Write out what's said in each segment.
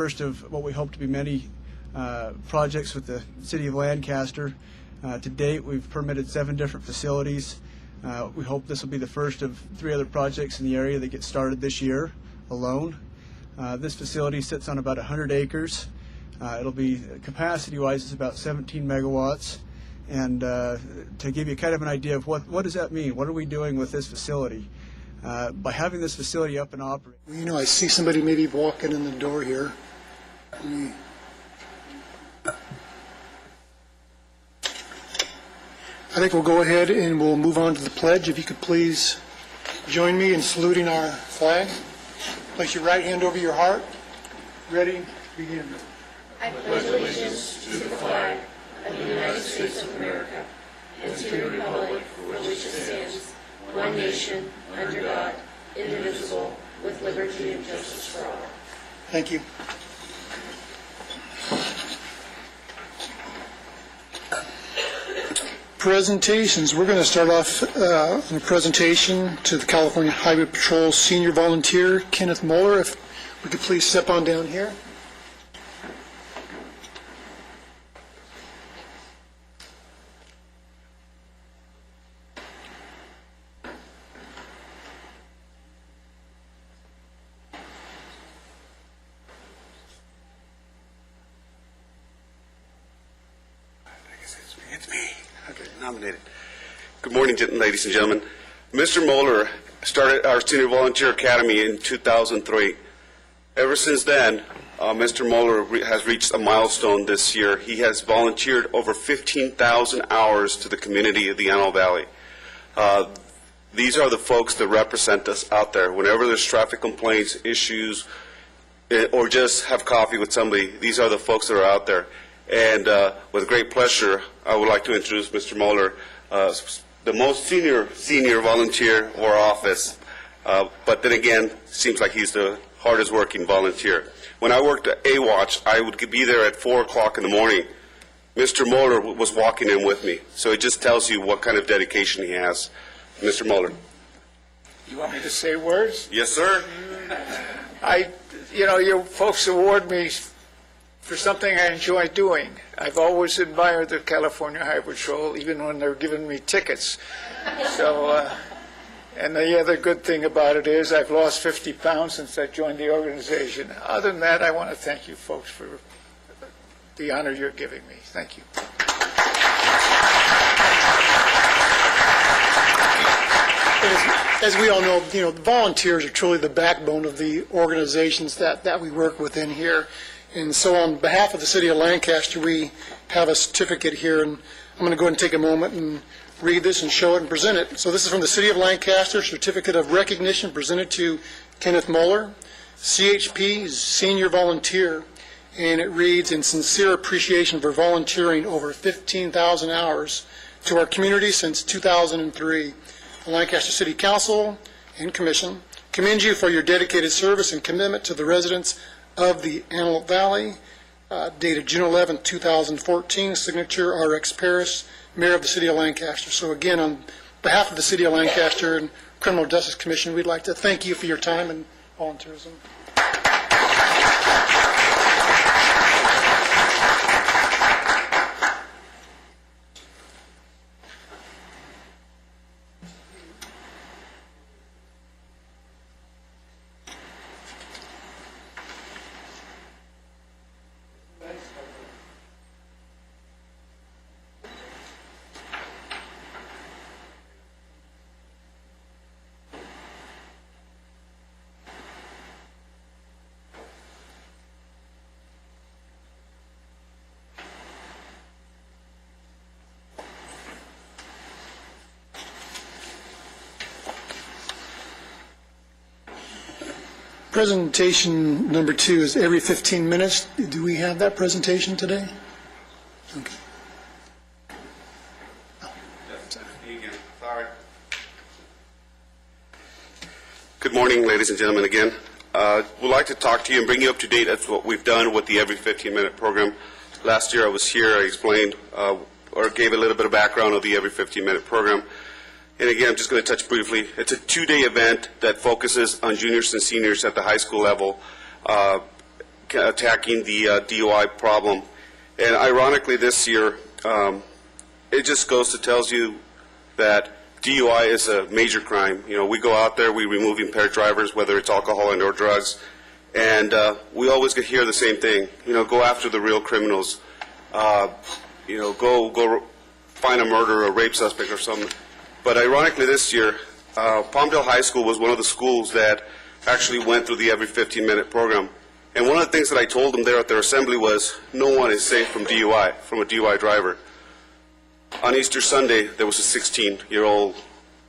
First of what we hope to be many projects with the City of Lancaster. To date, we've permitted 7 different facilities. We hope this will be the first of 3 other projects in the area that get started this year alone. This facility sits on about 100 acres. It'll be, capacity-wise, it's about 17 megawatts. And to give you kind of an idea of what does that mean? What are we doing with this facility? By having this facility up and operating. You know, I see somebody maybe walking in the door here. I think we'll go ahead and we'll move on to the pledge. If you could please join me in saluting our flag. Place your right hand over your heart. Ready? Begin. I pledge allegiance to the flag of the United States of America and to the republic for which it stands, one nation, under God, indivisible, with liberty and justice for all. Thank you. Presentations. We're going to start off with a presentation to the California Highway Patrol Senior Volunteer, Kenneth Moeller. If we could please step on down here. It's me. Okay, nominated. Good morning, ladies and gentlemen. Mr. Moeller started our Senior Volunteer Academy in 2003. Ever since then, Mr. Moeller has reached a milestone this year. He has volunteered over 15,000 hours to the community of the Antelope Valley. These are the folks that represent us out there. Whenever there's traffic complaints, issues, or just have coffee with somebody, these are the folks that are out there. And with great pleasure, I would like to introduce Mr. Moeller, the most senior volunteer or office. But then again, seems like he's the hardest working volunteer. When I worked at A-Watch, I would be there at 4 o'clock in the morning. Mr. Moeller was walking in with me. So it just tells you what kind of dedication he has. Mr. Moeller. You want me to say words? Yes, sir. You folks award me for something I enjoy doing. I've always admired the California Highway Patrol, even when they're giving me tickets. So, and the other good thing about it is I've lost 50 pounds since I joined the organization. Other than that, I want to thank you folks for the honor you're giving me. Thank you. As we all know, volunteers are truly the backbone of the organizations that we work within here. And so on behalf of the City of Lancaster, we have a certificate here, and I'm going to go ahead and take a moment and read this and show it and present it. So this is from the City of Lancaster, Certificate of Recognition presented to Kenneth Moeller, CHP, Senior Volunteer, and it reads, in sincere appreciation for volunteering over 15,000 hours to our community since 2003. The Lancaster City Council and Commission commend you for your dedicated service and commitment to the residents of the Antelope Valley, dated June 11, 2014, signature RX Paris, Mayor of the City of Lancaster. So again, on behalf of the City of Lancaster and Criminal Justice Commission, we'd like to thank you for your time and volunteerism. Presentation number 2 is every 15 minutes. Do we have that presentation today? Okay. Sorry. Good morning, ladies and gentlemen, again. We'd like to talk to you and bring you up to date as what we've done with the every 15-minute program. Last year I was here, I explained or gave a little bit of background of the every 15-minute program. And again, I'm just going to touch briefly. It's a 2-day event that focuses on juniors and seniors at the high school level. attacking the DUI problem. And ironically, this year, it just goes to tells you that DUI is a major crime. You know, we go out there, we remove impaired drivers, whether it's alcohol and or drugs, and we always hear the same thing. You know, go after the real criminals. You know, go find a murderer, a rape suspect, or something. But ironically, this year, Palmdale High School was one of the schools that actually went through the every 15-minute program. And one of the things that I told them there at their assembly was, no one is safe from DUI, from a DUI driver. On Easter Sunday, there was a 16-year-old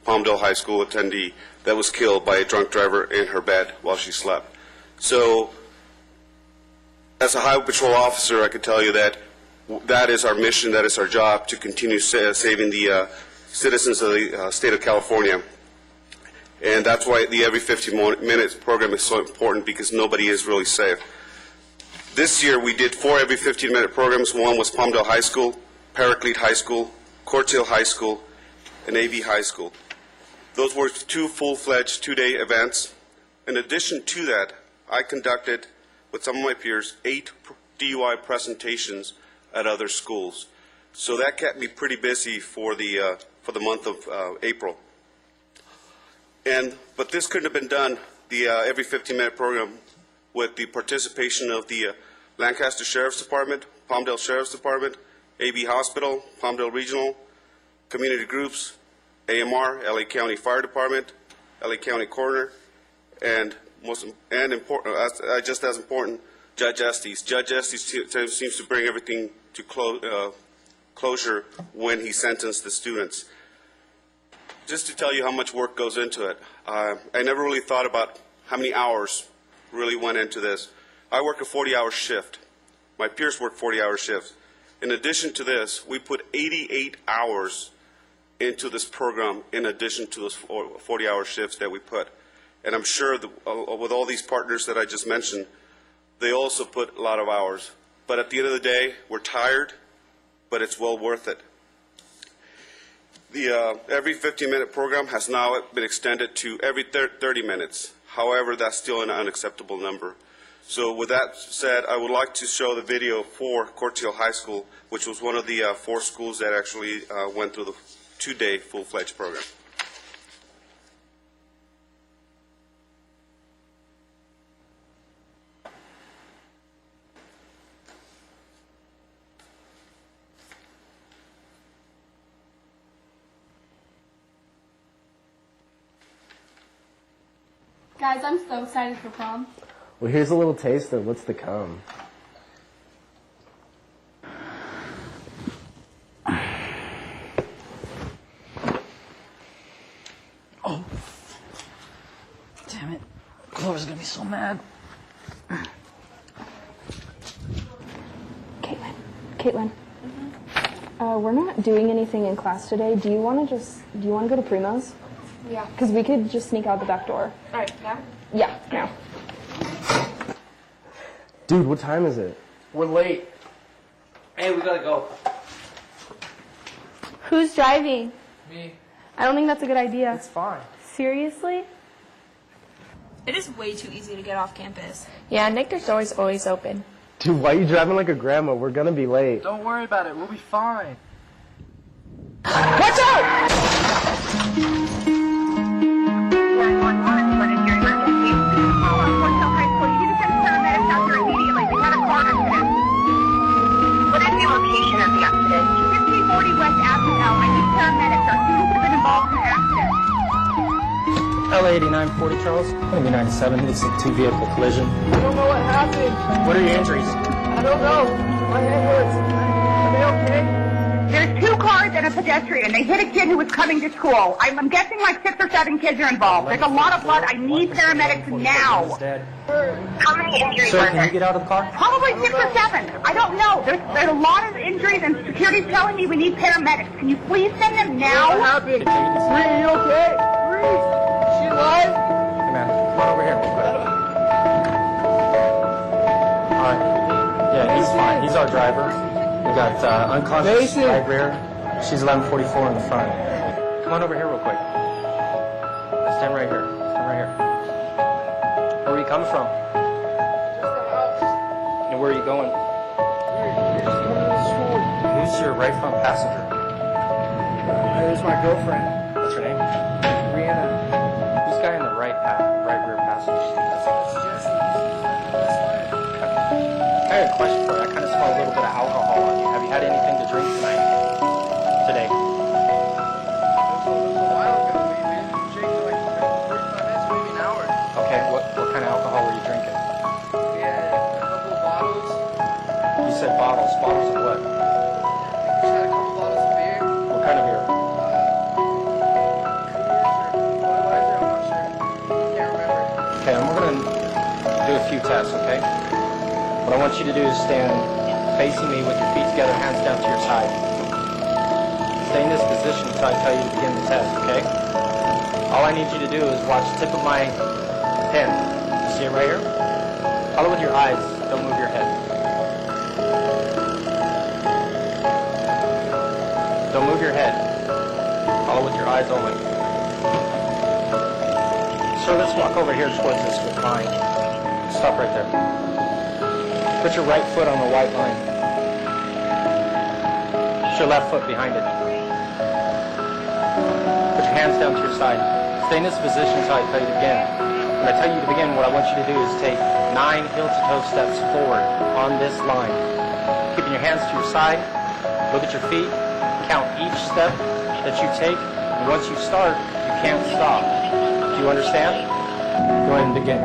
Palmdale High School attendee that was killed by a drunk driver in her bed while she slept. So, as a highway patrol officer, I can tell you that that is our mission, that is our job, to continue saving the citizens of the state of California. And that's why the every 15 minutes program is so important, because nobody is really safe. This year we did 4 every 15-minute programs. One was Palmdale High School, Paraclete High School, Court Hill High School, and AV High School. Those were 2 full-fledged 2-day events. In addition to that, I conducted, with some of my peers, 8 DUI presentations at other schools. So that kept me pretty busy for the month of April. But this couldn't have been done, the every 15-minute program, with the participation of the Lancaster Sheriff's Department, Palmdale Sheriff's Department, AB Hospital, Palmdale Regional, community groups, AMR, LA County Fire Department, LA County Coroner, and just as important, Judge Estes. Judge Estes seems to bring everything to closure when he sentenced the students. Just to tell you how much work goes into it, I never really thought about how many hours really went into this. I work a 40-hour shift. My peers work 40-hour shifts. In addition to this, we put 88 hours into this program in addition to those 40-hour shifts that we put. And I'm sure that, with all these partners that I just mentioned, they also put a lot of hours. But at the end of the day, we're tired, but it's well worth it. The every 15-minute program has now been extended to every 30 minutes. However, that's still an unacceptable number. So with that said, I would like to show the video for Court Hill High School, which was one of the 4 schools that actually went through the 2-day full-fledged program. Guys, I'm so excited for prom. Well, here's a little taste of what's to come. Oh. Damn it. Clover's gonna be so mad. Caitlin. We're not doing anything in class today. Do you want to go to Primo's? Yeah. Because we could just sneak out the back door. All right, now? Yeah, now. Dude, what time is it? We're late. Hey, we gotta go. Who's driving? Me. I don't think that's a good idea. It's fine. Seriously? It is way too easy to get off campus. Yeah, Nick, there's always open. Dude, why are you driving like a grandma? We're gonna be late. Don't worry about it. We'll be fine. Watch out! What is the location of the accident? 1540 West Avenue L. I need paramedics. Our students have been involved in an accident. LA 8940, Charles. Maybe 97. It's a 2-vehicle collision. I don't know what happened. What are your injuries? I don't know. My head hurts. Are they okay? There's 2 cars and a pedestrian. They hit a kid who was coming to school. I'm guessing like 6 or 7 kids are involved. There's a lot of blood. I need paramedics now. How many injuries Sir, are can there? you get out of the car? Probably 6 or 7. I don't know. There's a lot of injuries, and security's telling me we need paramedics. Can you please send them now? What happened? Bree, you okay? Bree, is she alive? Hey, man, come on over here real quick. All right. Yeah, he's fine. He's our driver. We got unconscious Mason. right rear. She's 1144 in the front. Come on over here real quick. Stand right here. Stand right here. Where are you coming from? where are you going? Who's your right front passenger? There's my girlfriend, What's her name? Rihanna. Who's the guy in the right rear passenger seat? I have a question for you. I kind of smell a little bit of alcohol on you. Have you had anything to drink tonight? Today? A while ago, we drank for like 45 minutes, maybe an hour. Okay, what kind of alcohol were you drinking? We had a couple bottles. You said bottles. Bottles of what? We just had a couple bottles of beer. What kind of beer? Coors or Budweiser, I'm not sure. Can't remember. Okay, and we're going to do a few tests, okay? What I want you to do is stand facing me with your feet together, hands down to your side. Stay in this position until I tell you to begin the test, okay? All I need you to do is watch the tip of my pen. You see it right here? Follow with your eyes. Don't move your head. Don't move your head. Follow with your eyes only. So let's walk over here towards this with mine. Stop right there. Put your right foot on the white line. Put your left foot behind it. Put your hands down to your side. Stay in this position until I tell you to begin. When I tell you to begin, what I want you to do is take 9 heel-to-toe steps forward on this line. Keeping your hands to your side. Look at your feet. Count each step that you take. And once you start, you can't stop. Do you understand? Go ahead and begin.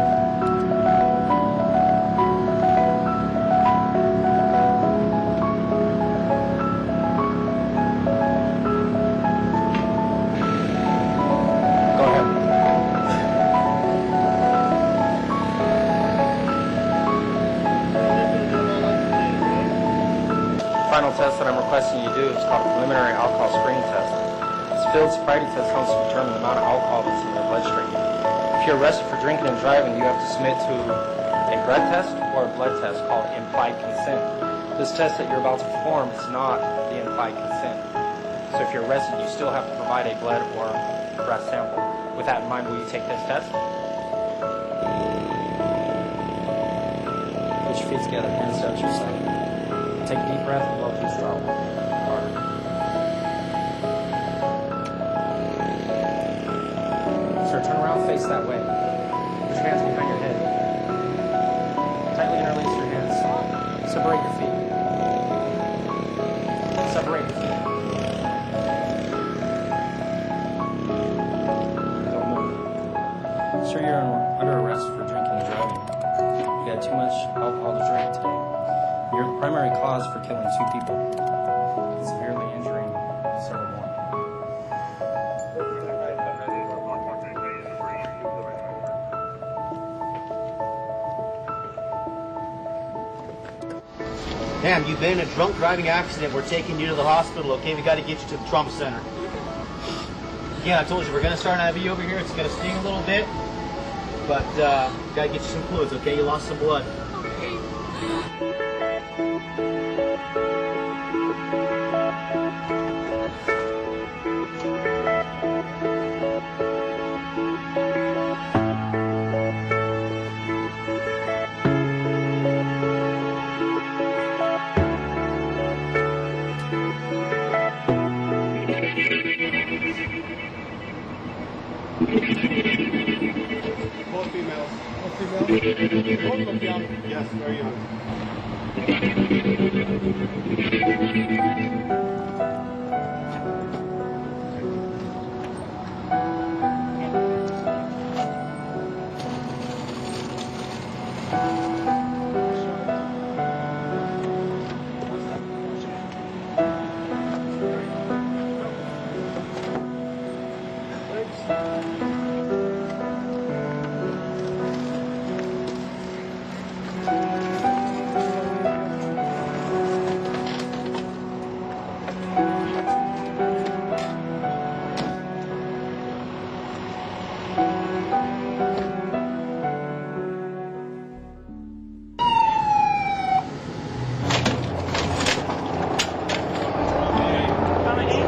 Final test that I'm requesting you do is called a preliminary alcohol screening test. This field sobriety test helps to determine the amount of alcohol that's in your bloodstream. If you're arrested for drinking and driving, you have to submit to a breath test or a blood test called implied consent. This test that you're about to perform is not the implied consent. So if you're arrested, you still have to provide a blood or breath sample. With that in mind, will you take this test? Put your feet together, hands down to your side. Take a deep breath and blow through your mouth. Harder. So turn around, face that way. Put your hands behind your head. Tightly interlace your hands. Separate your feet. Separate your feet. Don't move. Sir, you're under arrest for drinking and driving. You had too much alcohol to drink today. You're the primary cause for killing 2 people, severely injuring several more. Ma'am, you've been in a drunk driving accident. We're taking you to the hospital, okay? We got to get you to the trauma center. Again, I told you, we're going to start an IV over here. It's going to sting a little bit, but got to get you some fluids, okay? You lost some blood. Both females. Both females? Both look young. Yes, very young.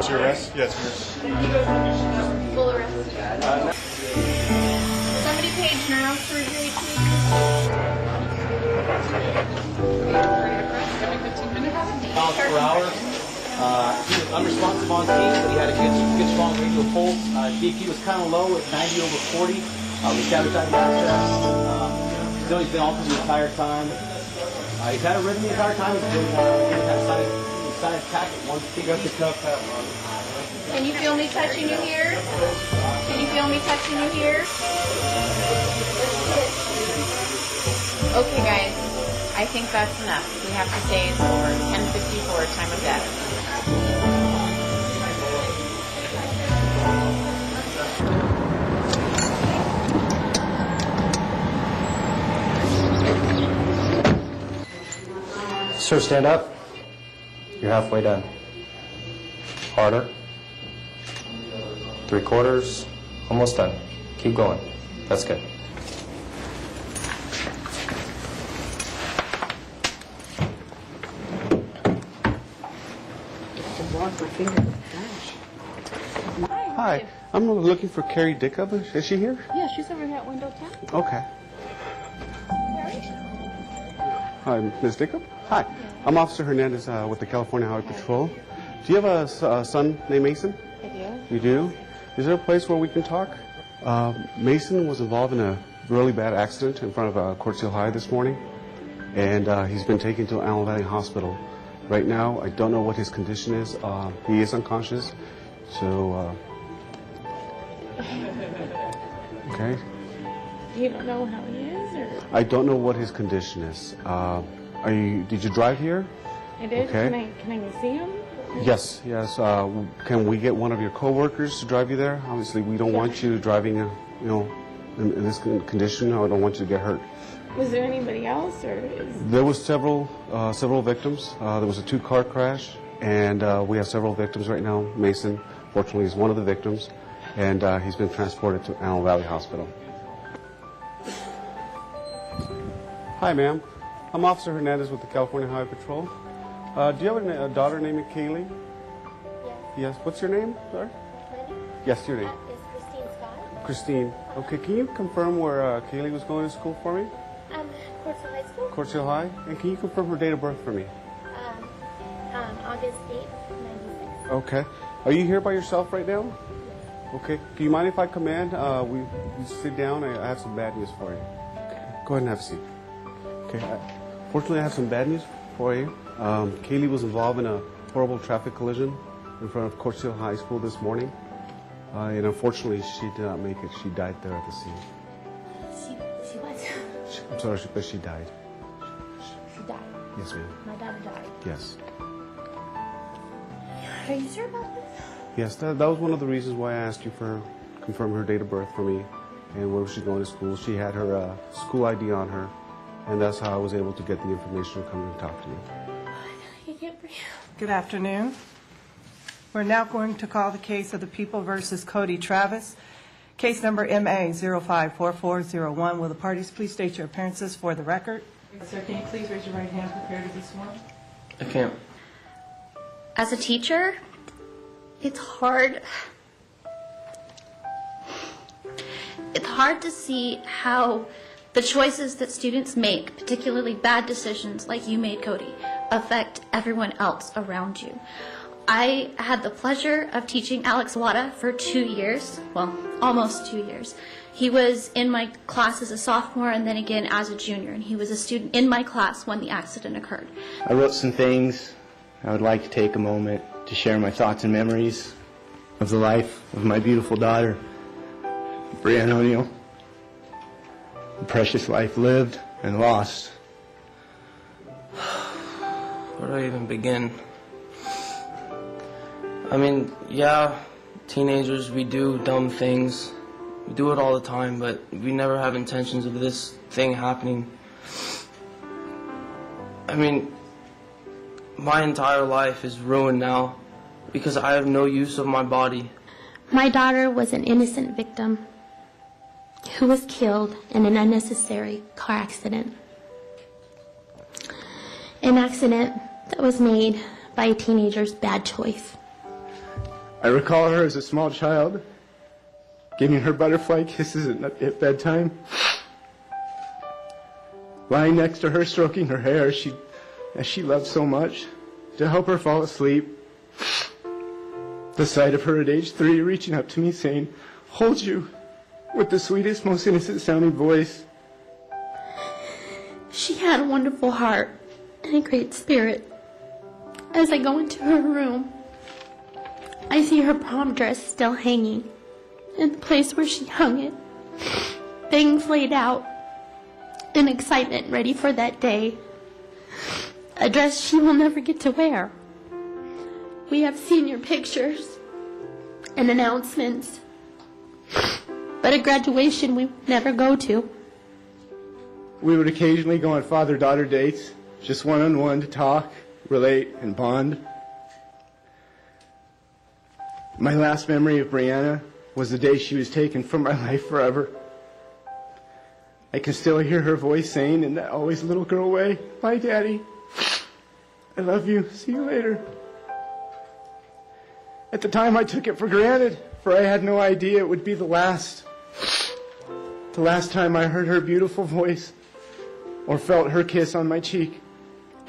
Your arrest? Yes, Full arrest. Somebody page neurosurgery, please. per hour. He was unresponsive on key, but he had a good strong radial pulse. DP was kind of low at 90 over 40. We sabotaged the abstract. Still, he's been off the entire time. He's had a rhythm the entire time. He's been side attack at once. He got the cuff out. Can you feel me touching you here? Can you feel me touching you here? Okay, guys. I think that's enough. We have to say it's over. 10:54, time of death. Sir, stand up. You're halfway done. Harder. 3/4. Almost done. Keep going. That's good. Hi, I'm looking for Carrie Dickup. Is she here? Yeah, she's over here at window 10. Okay. Hi, Ms. Dickup. Hi, I'm Officer Hernandez with the California Highway Patrol. Do you have a son named Mason? I do. You do? Is there a place where we can talk? Mason was involved in a really bad accident in front of Quartz Hill High this morning, and he's been taken to Antelope Valley Hospital. Right now, I don't know what his condition is. He is unconscious, so... Okay. You don't know how he is, or? I don't know what his condition is. Did you drive here? I did. Okay. Can I go see him? Yes. Can we get one of your coworkers to drive you there? Obviously, we don't want you driving, in this condition. I don't want you to get hurt. Was there anybody else, or? There was several victims. There was a 2-car crash, and we have several victims right now. Mason, fortunately, is one of the victims, and he's been transported to Antelope Valley Hospital. Hi, ma'am. I'm Officer Hernandez with the California Highway Patrol. Do you have a daughter named Kaylee? Yes. What's your name? Sorry? Yes, your name. Is Christine Scott. Christine. Okay, can you confirm where Kaylee was going to school for me? Quartz Hill High School. Quartz Hill High? And can you confirm her date of birth for me? August 8th, 96. Okay. Are you here by yourself right now? Okay. Do you mind if I come in? We sit down. I have some bad news for you. Okay. Go ahead and have a seat. Okay. Fortunately, I have some bad news for you. Kaylee was involved in a horrible traffic collision in front of Quartz Hill High School this morning. And unfortunately, she did not make it. She died there at the scene. She what? I'm sorry, but she died. She died. Yes, ma'am. My daughter died. Yes. Are you sure about this? Yes, that was one of the reasons why I asked you for confirm her date of birth for me and where she's going to school. She had her school ID on her, and that's how I was able to get the information to come and talk to you. I can't breathe. Good afternoon. We're now going to call the case of the People versus Cody Travis. Case number MA 054401. Will the parties please state your appearances for the record? Sir, can you please raise your right hand, prepare to be sworn? I can't. As a teacher, it's hard. It's hard to see how the choices that students make, particularly bad decisions like you made, Cody, affect everyone else around you. I had the pleasure of teaching Alex Wada for 2 years, well, almost 2 years. He was in my class as a sophomore and then again as a junior, and he was a student in my class when the accident occurred. I wrote some things. I would like to take a moment to share my thoughts and memories of the life of my beautiful daughter, Brianna O'Neill. A precious life lived and lost. Where do I even begin? I mean, yeah, teenagers, we do dumb things. We do it all the time, but we never have intentions of this thing happening. I mean, my entire life is ruined now because I have no use of my body. My daughter was an innocent victim who was killed in an unnecessary car accident. An accident that was made by a teenager's bad choice. I recall her as a small child, giving her butterfly kisses at bedtime, lying next to her, stroking her hair as she loved so much. to help her fall asleep. The sight of her at age 3 reaching up to me saying, "Hold you," with the sweetest, most innocent sounding voice. She had a wonderful heart and a great spirit. As I go into her room, I see her prom dress still hanging in the place where she hung it. Things laid out in excitement, ready for that day. A dress she will never get to wear. We have senior pictures and announcements, but a graduation we would never go to. We would occasionally go on father-daughter dates, just one-on-one to talk, relate, and bond. My last memory of Brianna was the day she was taken from my life forever. I can still hear her voice saying in that always little girl way, "Bye, Daddy. I love you. See you later." At the time, I took it for granted, for I had no idea it would be the last time I heard her beautiful voice or felt her kiss on my cheek.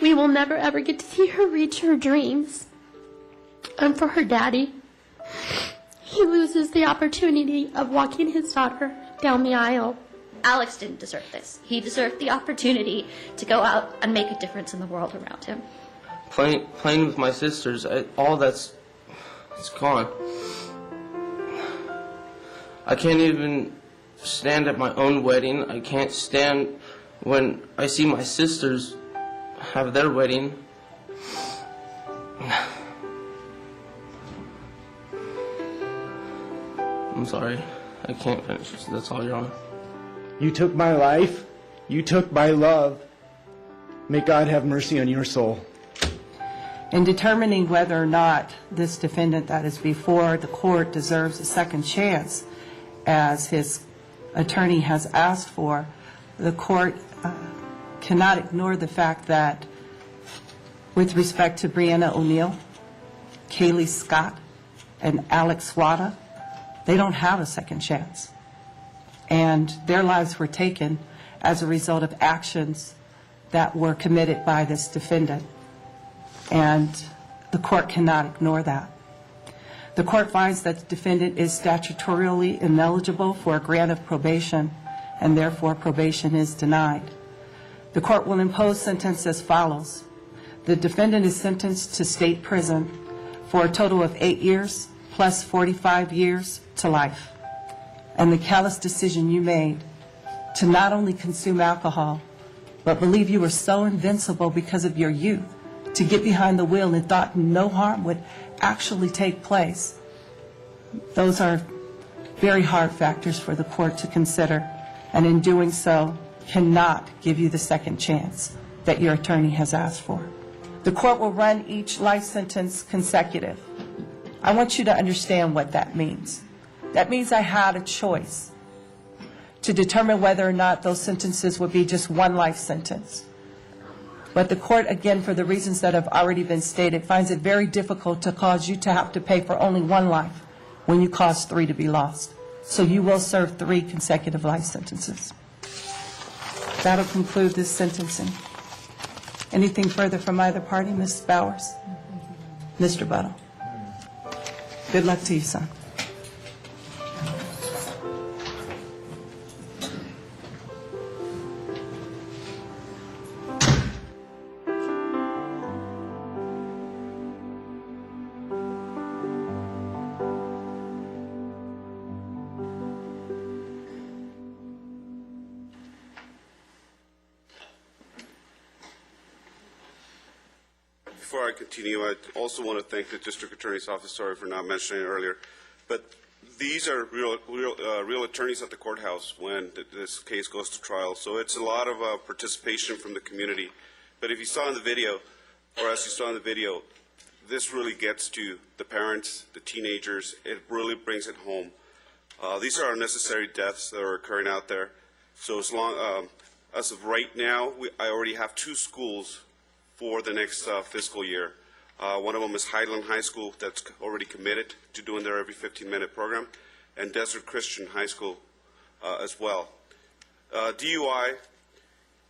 We will never ever get to see her reach her dreams. And for her daddy, he loses the opportunity of walking his daughter down the aisle. Alex didn't deserve this. He deserved the opportunity to go out and make a difference in the world around him. Playing with my sisters, all that's it's gone. I can't even stand at my own wedding. I can't stand when I see my sisters have their wedding. I'm sorry. I can't finish this. That's all, Your Honor. You took my life. You took my love. May God have mercy on your soul. In determining whether or not this defendant that is before the court deserves a second chance, as his attorney has asked for, the court cannot ignore the fact that with respect to Brianna O'Neill, Kaylee Scott, and Alex Swada, they don't have a second chance. And their lives were taken as a result of actions that were committed by this defendant. And the court cannot ignore that. The court finds that the defendant is statutorily ineligible for a grant of probation, and therefore probation is denied. The court will impose sentence as follows. The defendant is sentenced to state prison for a total of 8 years plus 45 years to life. And the callous decision you made to not only consume alcohol, but believe you were so invincible because of your youth to get behind the wheel and thought no harm would actually take place. Those are very hard factors for the court to consider, and in doing so, cannot give you the second chance that your attorney has asked for. The court will run each life sentence consecutive. I want you to understand what that means. That means I had a choice to determine whether or not those sentences would be just one life sentence. But the court, again, for the reasons that have already been stated, finds it very difficult to cause you to have to pay for only one life when you cause 3 to be lost. So you will serve 3 consecutive life sentences. That'll conclude this sentencing. Anything further from either party? Ms. Bowers? Mr. Buttle? Good luck to you, son. Before I continue, I also want to thank the District Attorney's Office, sorry for not mentioning it earlier, but these are real attorneys at the courthouse when this case goes to trial, so it's a lot of participation from the community. But if you saw in the video, or as you saw in the video, this really gets to the parents, the teenagers. It really brings it home. These are unnecessary deaths that are occurring out there. So as of right now, I already have 2 schools for the next fiscal year. One of them is Highland High School that's already committed to doing their every 15-minute program, and Desert Christian High School as well. DUI,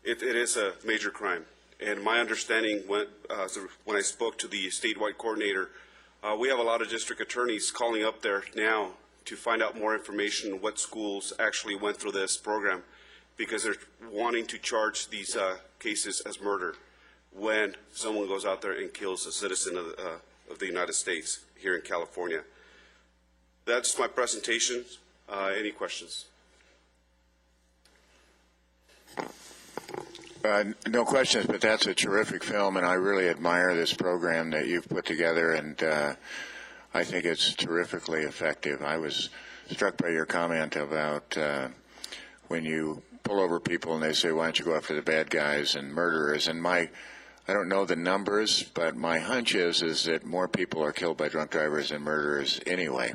it is a major crime. And my understanding when I spoke to the statewide coordinator, we have a lot of district attorneys calling up there now to find out more information on what schools actually went through this program, because they're wanting to charge these cases as murder when someone goes out there and kills a citizen of the United States here in California. That's my presentation. Any questions? No questions, but that's a terrific film, and I really admire this program that you've put together, and I think it's terrifically effective. I was struck by your comment about when you pull over people and they say, why don't you go after the bad guys and murderers, and I don't know the numbers, but my hunch is that more people are killed by drunk drivers than murderers anyway.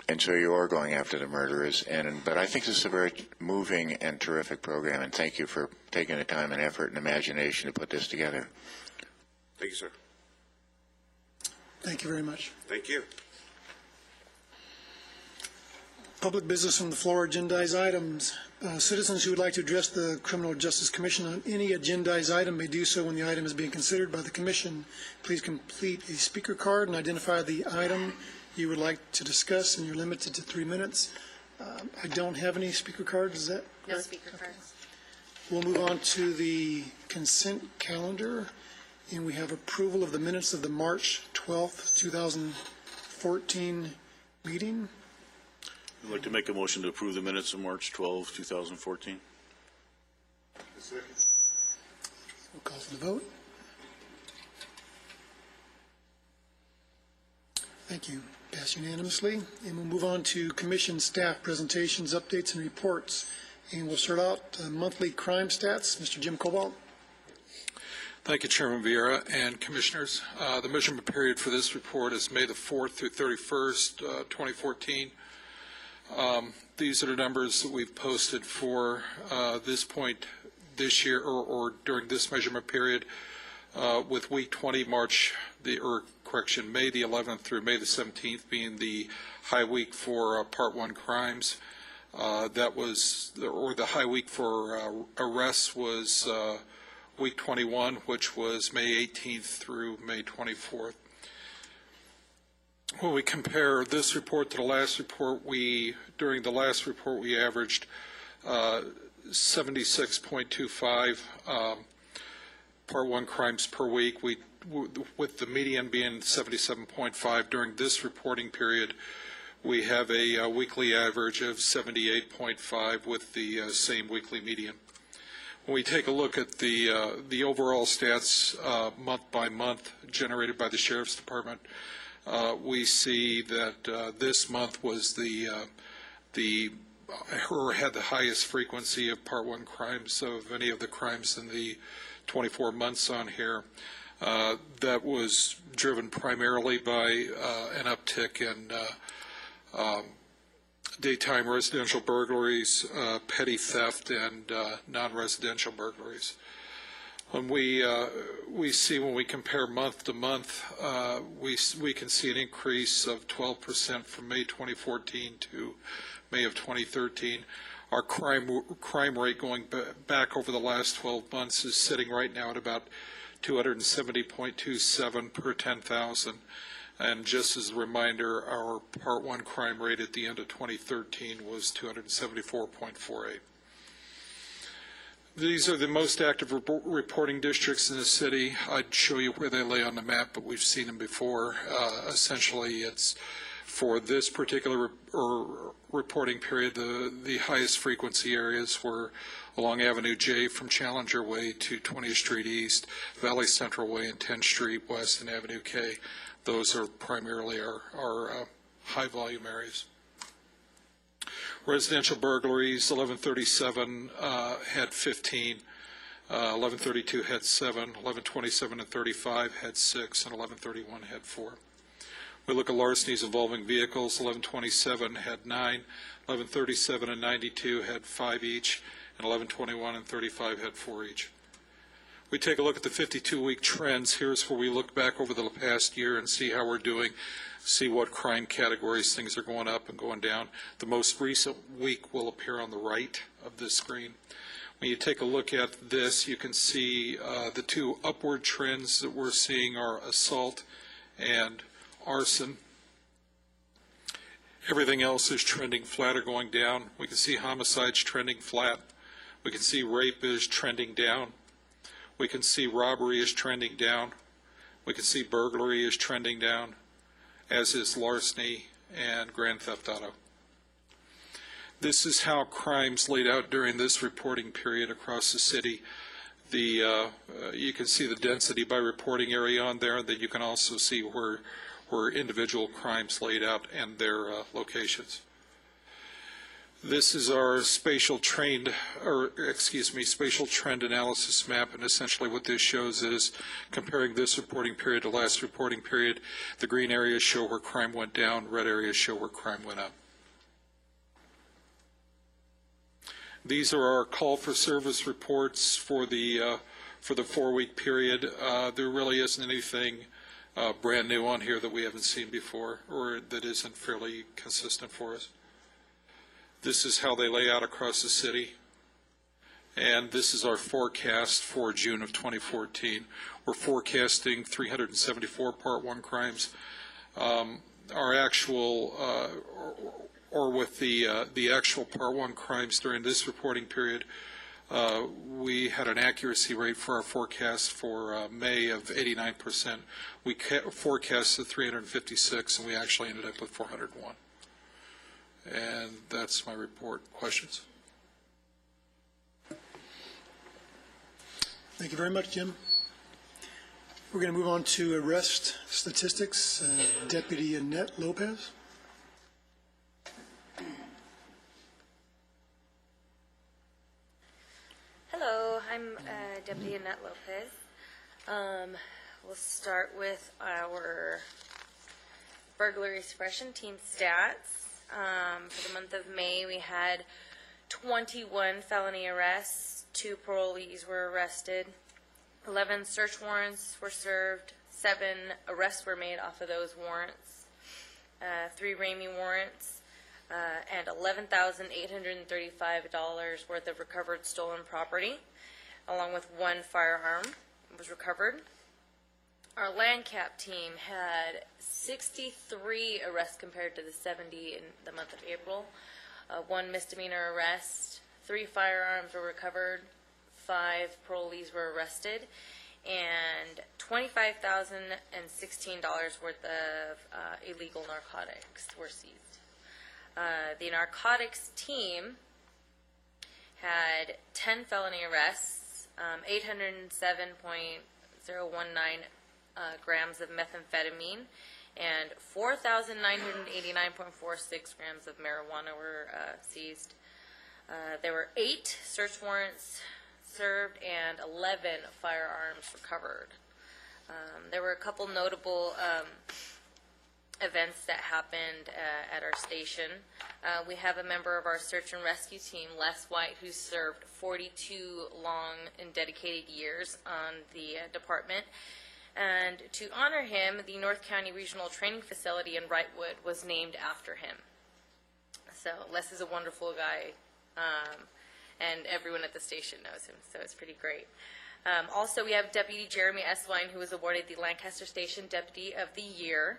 And so you are going after the murderers. But I think this is a very moving and terrific program, and thank you for taking the time and effort and imagination to put this together. Thank you, sir. Thank you very much. Thank you. Public business from the floor, agendized items. Citizens who would like to address the Criminal Justice Commission on any agendized item may do so when the item is being considered by the Commission. Please complete a speaker card and identify the item you would like to discuss, and you're limited to 3 minutes. I don't have any speaker cards. Is that? No speaker cards. We'll move on to the consent calendar, and we have approval of the minutes of the March 12th, 2014 meeting. I'd like to make a motion to approve the minutes of March 12, 2014. We'll call for the vote. Thank you. Passed unanimously. And we'll move on to Commission staff presentations, updates, and reports. And we'll start out monthly crime stats. Mr. Jim Cobalt. Thank you, Chairman Vieira and Commissioners. The measurement period for this report is May the 4th through 31st, 2014. These are the numbers that we've posted for this point this year, or during this measurement period, with week 20, May the 11th through May the 17th being the high week for Part 1 crimes. The high week for arrests was week 21, which was May 18th through May 24th. When we compare this report to the last report, during the last report we averaged 76.25 Part 1 crimes per week, with the median being 77.5. During this reporting period, we have a weekly average of 78.5 with the same weekly median. When we take a look at the overall stats month by month generated by the Sheriff's Department, we see that this month was had the highest frequency of Part 1 crimes of any of the crimes in the 24 months on here. That was driven primarily by an uptick in daytime residential burglaries, petty theft, and non-residential burglaries. When we compare month to month, we can see an increase of 12% from May 2014 to May of 2013. Our crime rate going back over the last 12 months is sitting right now at about 270.27 per 10,000. And just as a reminder, our Part 1 crime rate at the end of 2013 was 274.48. These are the most active reporting districts in the city. I'd show you where they lay on the map, but we've seen them before. Essentially, it's for this particular reporting period, the highest frequency areas were along Avenue J from Challenger Way to 20th Street East, Valley Central Way and 10th Street West, and Avenue K. Those are primarily our high volume areas. Residential burglaries, 1137 had 15, 1132 had 7, 1127 and 35 had 6, and 1131 had 4. We look at larcenies involving vehicles, 1127 had 9, 1137 and 92 had 5 each, and 1121 and 35 had 4 each. We take a look at the 52-week trends. Here's where we look back over the past year and see how we're doing, see what crime categories things are going up and going down. The most recent week will appear on the right of this screen. When you take a look at this, you can see the two upward trends that we're seeing are assault and arson. Everything else is trending flat or going down. We can see homicides trending flat. We can see rape is trending down. We can see robbery is trending down. We can see burglary is trending down, as is larceny and grand theft auto. This is how crimes laid out during this reporting period across the city. You can see the density by reporting area on there, and then you can also see where individual crimes laid out and their locations. This is our spatial trend analysis map, and essentially what this shows is comparing this reporting period to last reporting period. The green areas show where crime went down, red areas show where crime went up. These are our call for service reports for the 4-week period. There really isn't anything brand new on here that we haven't seen before or that isn't fairly consistent for us. This is how they lay out across the city, and this is our forecast for June of 2014. We're forecasting 374 Part 1 crimes. Our actual, or with the actual Part 1 crimes during this reporting period, we had an accuracy rate for our forecast for May of 89%. We forecasted 356, and we actually ended up with 401. And that's my report. Questions? Thank you very much, Jim. We're going to move on to arrest statistics. Deputy Annette Lopez. Hello, I'm Deputy Annette Lopez. We'll start with our burglary suppression team stats. For the month of May, we had 21 felony arrests, 2 parolees were arrested, 11 search warrants were served, 7 arrests were made off of those warrants, 3 Ramey warrants, and $11,835 worth of recovered stolen property, along with 1 firearm was recovered. Our land cap team had 63 arrests compared to the 70 in the month of April. 1 misdemeanor arrest, 3 firearms were recovered, 5 parolees were arrested, and $25,016 worth of illegal narcotics were seized. The narcotics team had 10 felony arrests, 807.019 grams of methamphetamine, and 4,989.46 grams of marijuana were seized. There were 8 search warrants served and 11 firearms recovered. There were a couple notable events that happened at our station. We have a member of our search and rescue team, Les White, who served 42 long and dedicated years on the department. And to honor him, the North County Regional Training Facility in Wrightwood was named after him. So Les is a wonderful guy, and everyone at the station knows him, so it's pretty great. Also, we have Deputy Jeremy Eswine, who was awarded the Lancaster Station Deputy of the Year.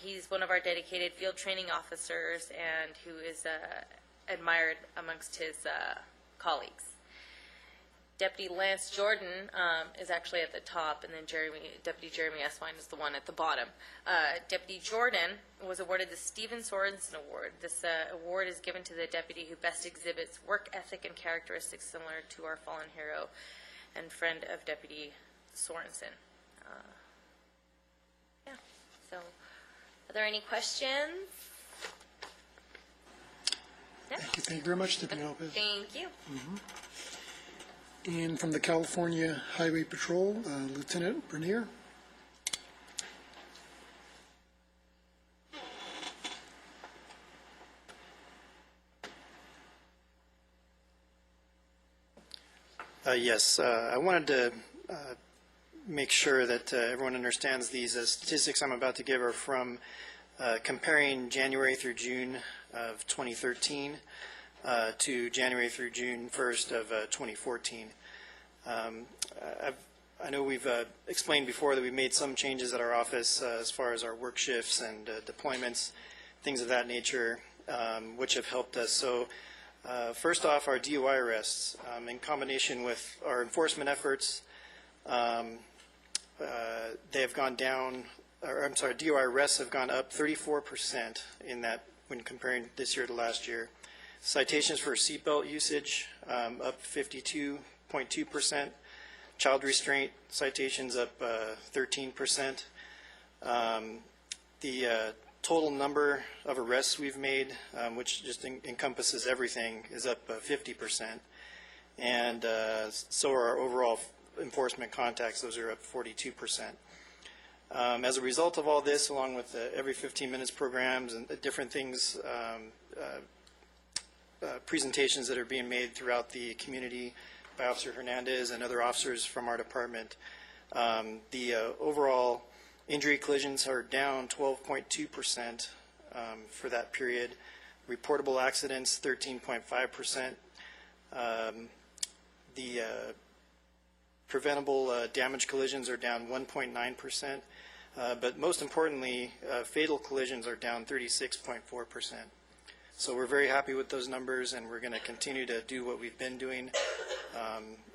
He's one of our dedicated field training officers and who is admired amongst his colleagues. Deputy Lance Jordan is actually at the top, and then Deputy Jeremy Eswine is the one at the bottom. Deputy Jordan was awarded the Stephen Sorensen Award. This award is given to the deputy who best exhibits work ethic and characteristics similar to our fallen hero and friend of Deputy Sorensen. Yeah, so are there any questions? Yeah. Thank you very much, Deputy Lopez. Thank you. And from the California Highway Patrol, Lieutenant Bernier. Yes, I wanted to make sure that everyone understands these statistics I'm about to give are from comparing January through June of 2013. to January through June 1st of 2014. I know we've explained before that we've made some changes at our office as far as our work shifts and deployments, things of that nature, which have helped us. So first off, our DUI arrests, in combination with our enforcement efforts, they have gone down, or I'm sorry, DUI arrests have gone up 34% in that when comparing this year to last year. Citations for seatbelt usage up 52.2%. Child restraint citations up 13%. The total number of arrests we've made, which just encompasses everything, is up 50%. And so are our overall enforcement contacts. Those are up 42%. As a result of all this, along with the every 15 minutes programs and the different things, presentations that are being made throughout the community by Officer Hernandez and other officers from our department, the overall injury collisions are down 12.2% for that period. Reportable accidents, 13.5%. The preventable damage collisions are down 1.9%. But most importantly, fatal collisions are down 36.4%. So we're very happy with those numbers, and we're going to continue to do what we've been doing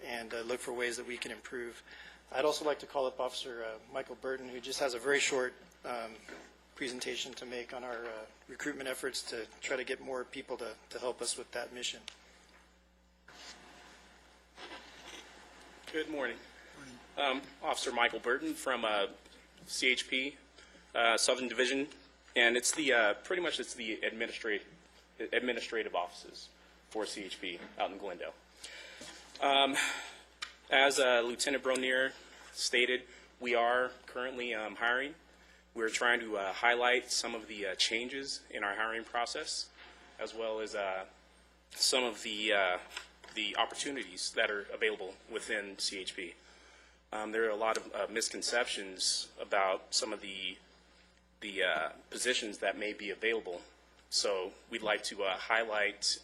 and look for ways that we can improve. I'd also like to call up Officer Michael Burton, who just has a very short presentation to make on our recruitment efforts to try to get more people to help us with that mission. Good morning. Officer Michael Burton from CHP, Southern Division, and it's the pretty much it's the administrative offices for CHP out in Glendale. As Lieutenant Bronier stated, we are currently hiring. We're trying to highlight some of the changes in our hiring process, as well as some of the opportunities that are available within CHP. There are a lot of misconceptions about some of the positions that may be available. So we'd like to highlight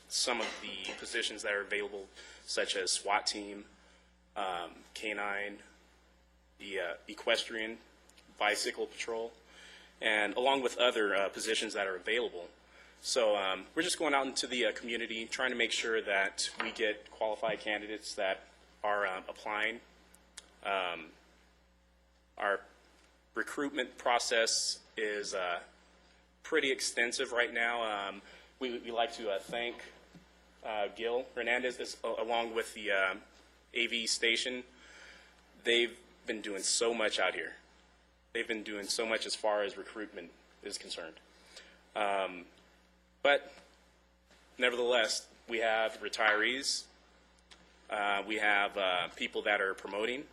some of the positions that are available, such as SWAT team, canine, the equestrian, bicycle patrol, and along with other positions that are available. So we're just going out into the community, trying to make sure that we get qualified candidates that are applying. Our recruitment process is pretty extensive right now. We like to thank Gil Hernandez, along with the AV station. They've been doing so much out here. They've been doing so much as far as recruitment is concerned. But nevertheless, we have retirees. We have people that are promoting,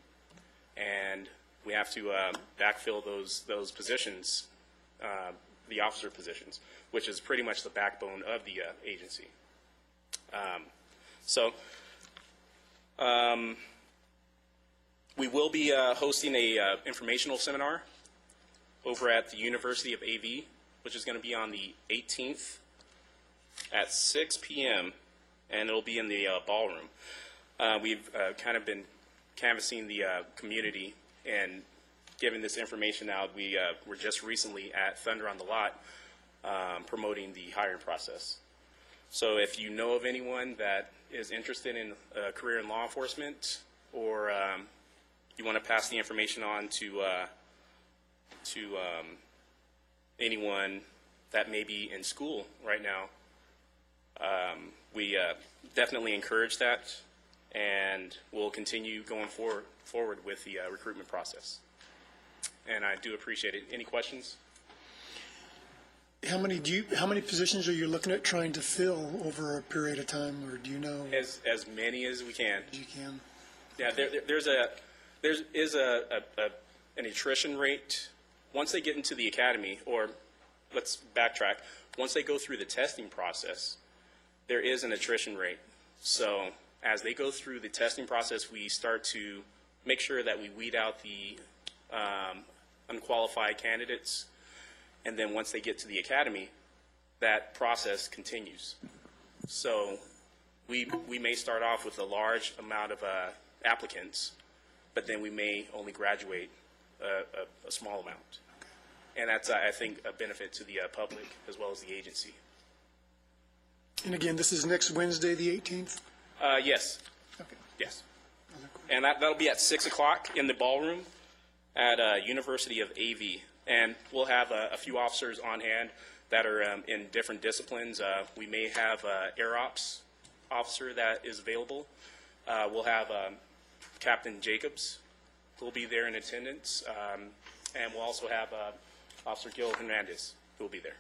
and we have to backfill those positions, the officer positions, which is pretty much the backbone of the agency. We will be hosting a informational seminar over at the University of AV, which is going to be on the 18th at 6 p.m., and it'll be in the ballroom. We've kind of been canvassing the community and giving this information out. We were just recently at Thunder on the Lot promoting the hiring process. So if you know of anyone that is interested in a career in law enforcement, or you want to pass the information on to anyone that may be in school right now, we definitely encourage that, and we'll continue going forward with the recruitment process. And I do appreciate it. Any questions? How many positions are you looking at trying to fill over a period of time, or do you know? As many as we can. As you can. Yeah, there is an attrition rate once they get into the academy, or let's backtrack. Once they go through the testing process, there is an attrition rate. So as they go through the testing process, we start to make sure that we weed out the unqualified candidates. And then once they get to the academy, that process continues. So we may start off with a large amount of applicants, but then we may only graduate a small amount. And that's, I think, a benefit to the public as well as the agency. And again, this is next Wednesday, the 18th? Yes. Okay. Yes. And that'll be at 6 o'clock in the ballroom at University of AV. And we'll have a few officers on hand that are in different disciplines. We may have Air Ops officer that is available. We'll have Captain Jacobs who will be there in attendance. And we'll also have Officer Gil Hernandez who will be there.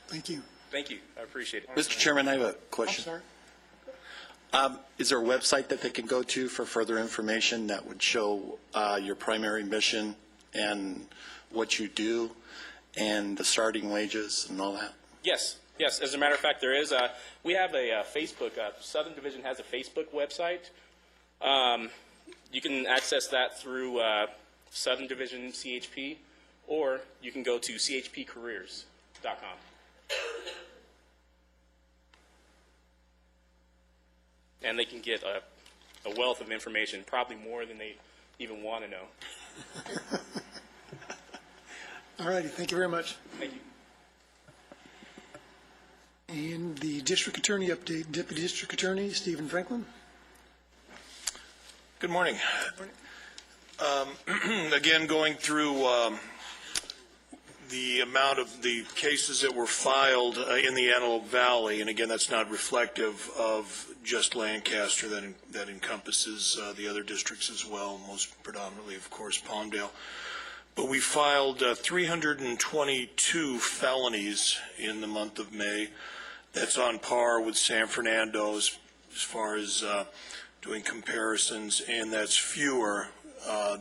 Thank you. Thank you. I appreciate it. Mr. Chairman, I have a question. I'm sorry. Is there a website that they can go to for further information that would show your primary mission and what you do and the starting wages and all that? Yes. Yes. As a matter of fact, there is. We have a Facebook. Southern Division has a Facebook website. You can access that through Southern Division CHP, or you can go to chpcareers.com. And they can get a wealth of information, probably more than they even want to know. All righty, thank you very much. Thank you. And the district attorney update, Deputy District Attorney Stephen Franklin. Good morning. Again, going through the amount of the cases that were filed in the Antelope Valley, and again, that's not reflective of just Lancaster, that encompasses the other districts as well, most predominantly, of course, Palmdale. But we filed 322 felonies in the month of May. That's on par with San Fernando as far as doing comparisons, and that's fewer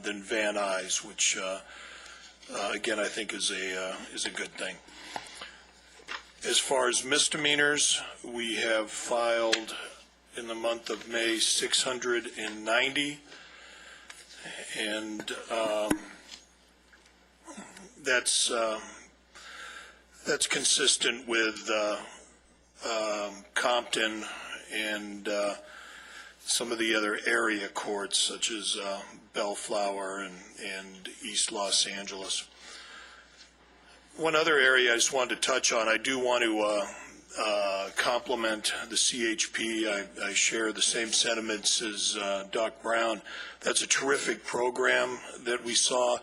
than Van Nuys, which again I think is a good thing. As far as misdemeanors, we have filed in the month of May 690, and that's consistent with Compton and some of the other area courts, such as Bellflower and East Los Angeles. One other area I just wanted to touch on, I do want to compliment the CHP. I share the same sentiments as Doc Brown. That's a terrific program that we saw.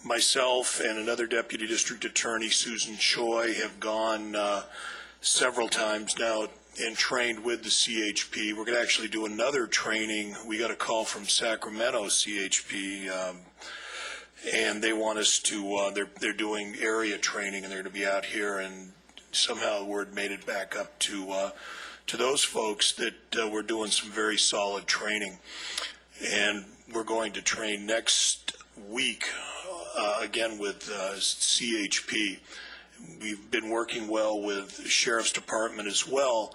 Myself and another Deputy District Attorney, Susan Choi, have gone several times now and trained with the CHP. We're going to actually do another training. We got a call from Sacramento CHP, and they want us to, they're doing area training, and they're going to be out here, and somehow the word made it back up to those folks that we're doing some very solid training. And we're going to train next week, again with CHP. We've been working well with the Sheriff's Department as well.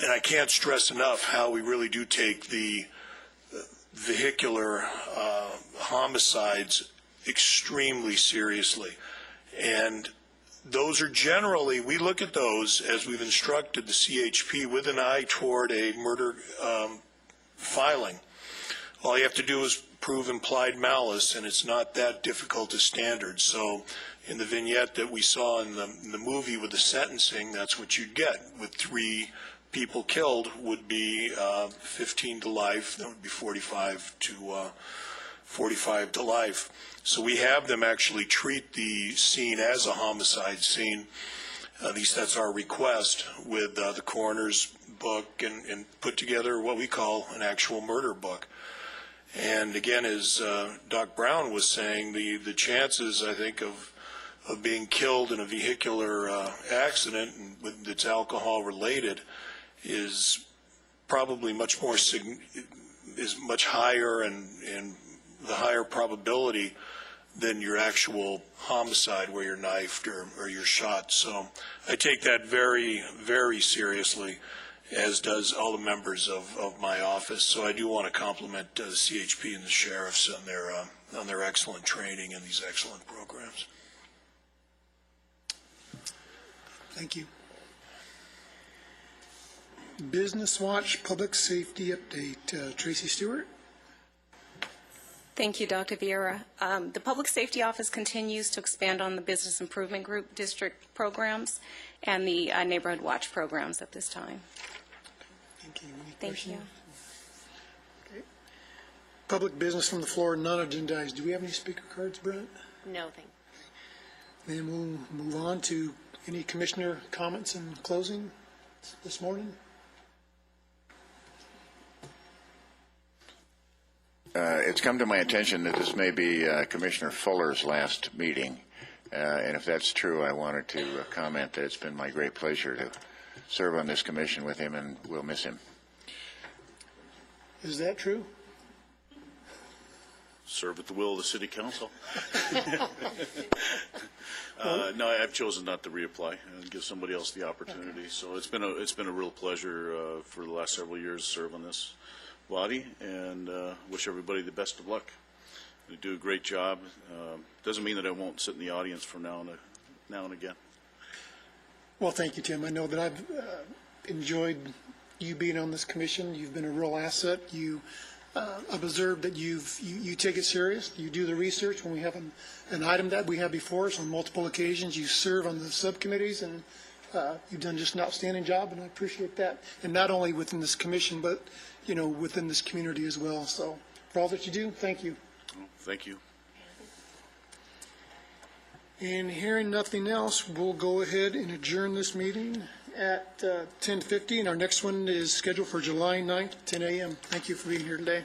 And I can't stress enough how we really do take the vehicular homicides extremely seriously. And those are generally, we look at those as we've instructed the CHP with an eye toward a murder filing. All you have to do is prove implied malice, and it's not that difficult a standard. So in the vignette that we saw in the movie with the sentencing, that's what you'd get. With 3 people killed would be 15 to life. That would be 45 to life. So we have them actually treat the scene as a homicide scene. At least that's our request, with the coroner's book, and put together what we call an actual murder book. And again, as Doc Brown was saying, the chances, I think, of being killed in a vehicular accident that's alcohol related is probably much more is much higher, and the higher probability than your actual homicide where you're knifed or you're shot. So I take that very, very seriously, as does all the members of my office. So I do want to compliment the CHP and the sheriffs on their excellent training and these excellent programs. Thank you. Business Watch Public Safety Update. Tracy Stewart. Thank you, Dr. Vieira. The Public Safety Office continues to expand on the Business Improvement Group district programs and the Neighborhood Watch programs at this time. Thank you. Any Thank questions? you. Okay. Public business from the floor, non-agendized. Do we have any speaker cards, Brent? No, thank you. Then we'll move on to any commissioner comments in closing this morning. It's come to my attention that this may be Commissioner Fuller's last meeting, and if that's true, I wanted to comment that it's been my great pleasure to serve on this commission with him, and we'll miss him. Is that true? Serve at the will of the city council. No, I've chosen not to reapply and give somebody else the opportunity. So it's been a real pleasure for the last several years to serve on this body, and wish everybody the best of luck. They do a great job. Doesn't mean that I won't sit in the audience from now and again. Well, thank you, Tim. I know that I've enjoyed you being on this commission. You've been a real asset. I've observed that you take it serious. You do the research when we have an item that we have before us on multiple occasions. You serve on the subcommittees, and you've done just an outstanding job, and I appreciate that. And not only within this commission, but within this community as well. So for all that you do, thank you. Thank you. And hearing nothing else, we'll go ahead and adjourn this meeting at 10:50, and our next one is scheduled for July 9th, 10 a.m. Thank you for being here today.